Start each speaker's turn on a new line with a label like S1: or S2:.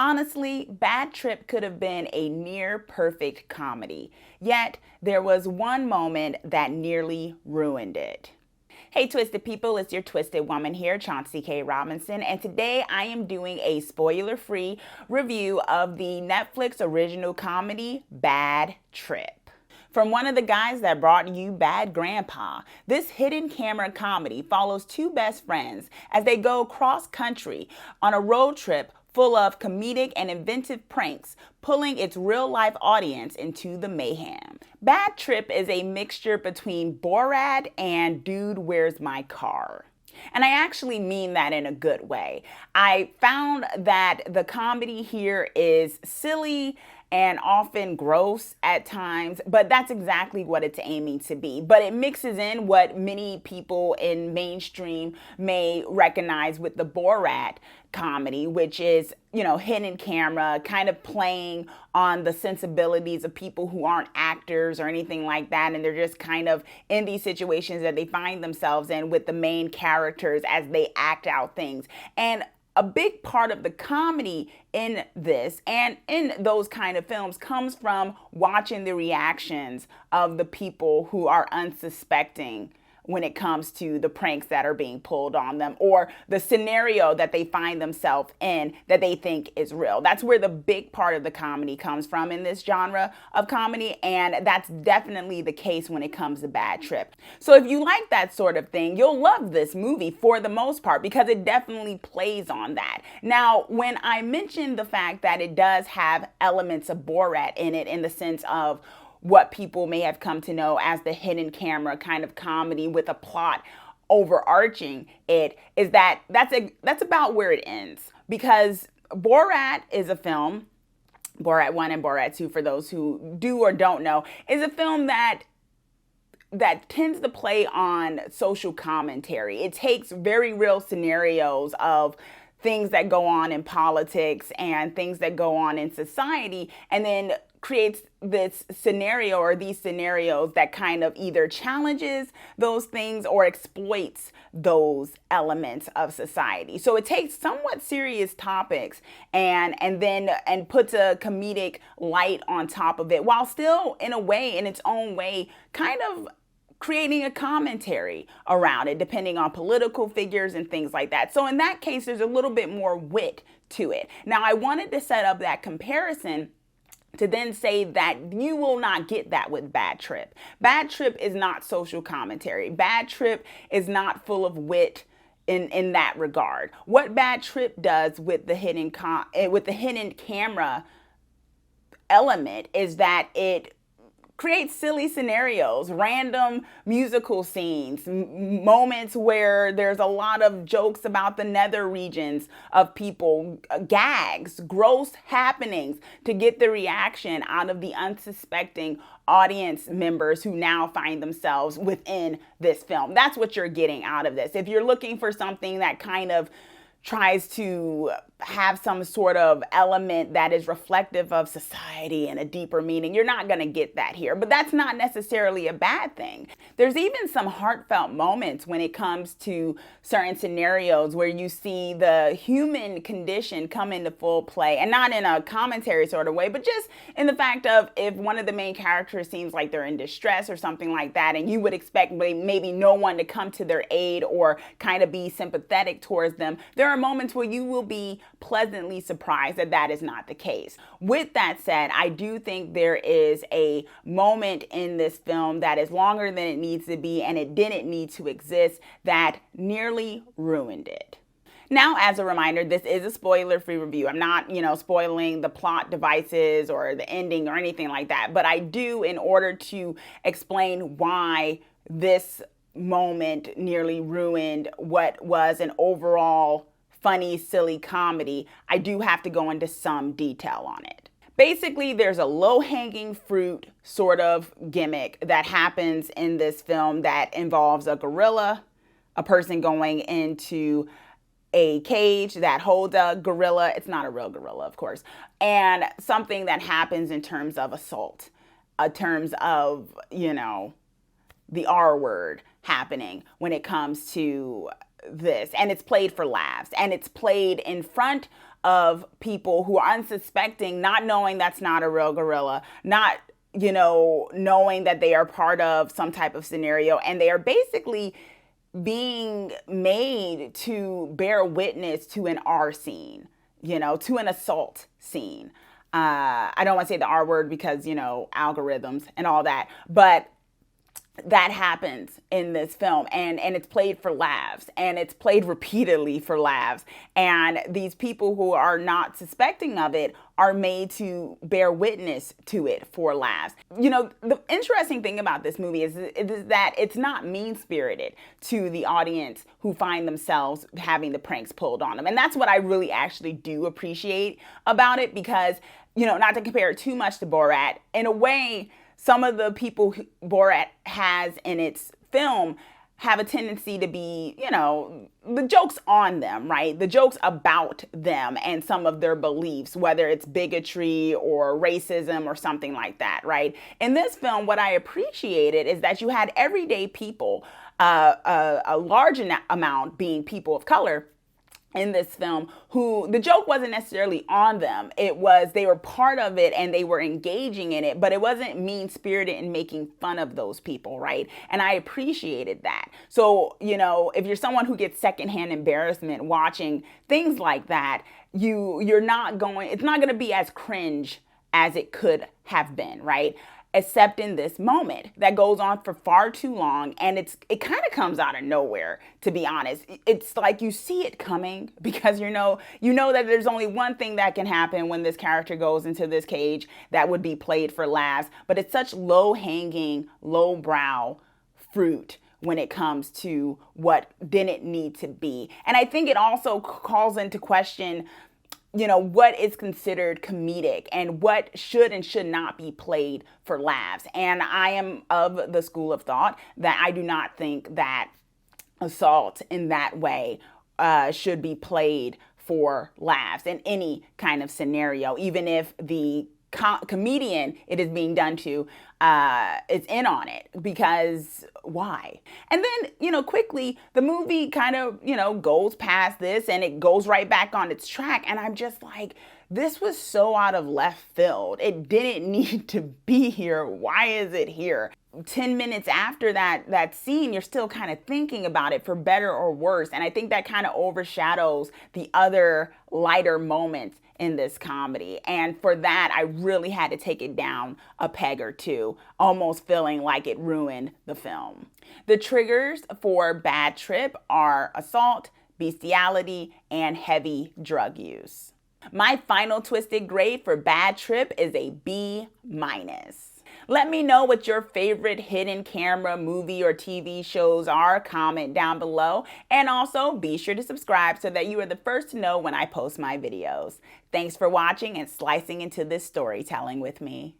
S1: Honestly, Bad Trip could have been a near perfect comedy, yet there was one moment that nearly ruined it. Hey Twisted people, it's your Twisted Woman here, Chauncey K. Robinson, and today I am doing a spoiler-free review of the Netflix original comedy, Bad Trip. From one of the guys that brought you Bad Grandpa, this hidden camera comedy follows two best friends as they go cross-country on a road trip full of comedic and inventive pranks, pulling its real-life audience into the mayhem. Bad Trip is a mixture between BORAT and Dude, Where's My Car? And I actually mean that in a good way. I found that the comedy here is silly and often gross at times, but that's exactly what it's aiming to be. But it mixes in what many people in mainstream may recognize with the BORAT comedy, which is, hidden camera, kind of playing on the sensibilities of people who aren't actors or anything like that. And they're just kind of in these situations that they find themselves in with the main characters as they act out things. And a big part of the comedy in this and in those kind of films comes from watching the reactions of the people who are unsuspecting when it comes to the pranks that are being pulled on them or the scenario that they find themselves in that they think is real. That's where the big part of the comedy comes from in this genre of comedy, and that's definitely the case when it comes to Bad Trip. So if you like that sort of thing, you'll love this movie for the most part because it definitely plays on that. Now, when I mentioned the fact that it does have elements of BORAT in it in the sense of what people may have come to know as the hidden camera kind of comedy with a plot overarching it, is that's about where it ends. Because BORAT is a film, BORAT 1 and BORAT 2 for those who do or don't know, is a film that tends to play on social commentary. It takes very real scenarios of things that go on in politics and things that go on in society, and then creates this scenario or these scenarios that kind of either challenges those things or exploits those elements of society. So it takes somewhat serious topics and puts a comedic light on top of it, while still in a way, in its own way, kind of creating a commentary around it, depending on political figures and things like that. So in that case, there's a little bit more wit to it. Now, I wanted to set up that comparison to then say that you will not get that with Bad Trip. Bad Trip is not social commentary. Bad Trip is not full of wit in that regard. What Bad Trip does with the hidden camera element is that it create silly scenarios, random musical scenes, moments where there's a lot of jokes about the nether regions of people, gags, gross happenings to get the reaction out of the unsuspecting audience members who now find themselves within this film. That's what you're getting out of this. If you're looking for something that kind of tries to have some sort of element that is reflective of society and a deeper meaning, you're not going to get that here. But that's not necessarily a bad thing. There's even some heartfelt moments when it comes to certain scenarios where you see the human condition come into full play, and not in a commentary sort of way, but just in the fact of if one of the main characters seems like they're in distress or something like that, and you would expect maybe no one to come to their aid or kind of be sympathetic towards them, there are moments where you will be pleasantly surprised that that is not the case. With that said, I do think there is a moment in this film that is longer than it needs to be, and it didn't need to exist, that nearly ruined it. Now, as a reminder, this is a spoiler-free review. I'm not, spoiling the plot devices or the ending or anything like that, but I do, in order to explain why this moment nearly ruined what was an overall funny, silly comedy, I do have to go into some detail on it. Basically, there's a low-hanging fruit sort of gimmick that happens in this film that involves a gorilla, a person going into a cage that holds a gorilla. It's not a real gorilla, of course. And something that happens in terms of assault, in terms of, the R word happening when it comes to this. And it's played for laughs, and it's played in front of people who are unsuspecting, not knowing that's not a real gorilla, not, knowing that they are part of some type of scenario, and they are basically being made to bear witness to an R scene, to an assault scene. I don't want to say the R word because, algorithms and all that, but that happens in this film, and it's played for laughs, and it's played repeatedly for laughs, and these people who are not suspecting of it are made to bear witness to it for laughs. The interesting thing about this movie is that it's not mean-spirited to the audience who find themselves having the pranks pulled on them, and that's what I really actually do appreciate about it, because not to compare it too much to BORAT, in a way, some of the people BORAT has in its film have a tendency to be, the joke's on them, right? The joke's about them and some of their beliefs, whether it's bigotry or racism or something like that, right? In this film, what I appreciated is that you had everyday people, a large amount being people of color, in this film, who the joke wasn't necessarily on them. It was, they were part of it and they were engaging in it, but it wasn't mean-spirited in making fun of those people, right? And I appreciated that. So, if you're someone who gets secondhand embarrassment watching things like that, it's not going to be as cringe as it could have been, right? Except in this moment that goes on for far too long, and it kind of comes out of nowhere, to be honest. It's like you see it coming, because you know that there's only one thing that can happen when this character goes into this cage that would be played for laughs, but it's such low-hanging, low-brow fruit when it comes to what didn't need to be. And I think it also calls into question what is considered comedic and what should and should not be played for laughs. And I am of the school of thought that I do not think that assault in that way should be played for laughs in any kind of scenario, even if the comedian it is being done to is in on it, because why? And then, quickly, the movie kind of, goes past this and it goes right back on its track. And I'm just like, this was so out of left field. It didn't need to be here. Why is it here? 10 minutes after that scene, you're still kind of thinking about it, for better or worse. And I think that kind of overshadows the other lighter moments in this comedy. And for that, I really had to take it down a peg or two, almost feeling like it ruined the film. The triggers for Bad Trip are assault, bestiality, and heavy drug use. My final twisted grade for Bad Trip is a B-. Let me know what your favorite hidden camera movie or TV shows are. Comment down below. And also be sure to subscribe so that you are the first to know when I post my videos. Thanks for watching and slicing into this storytelling with me.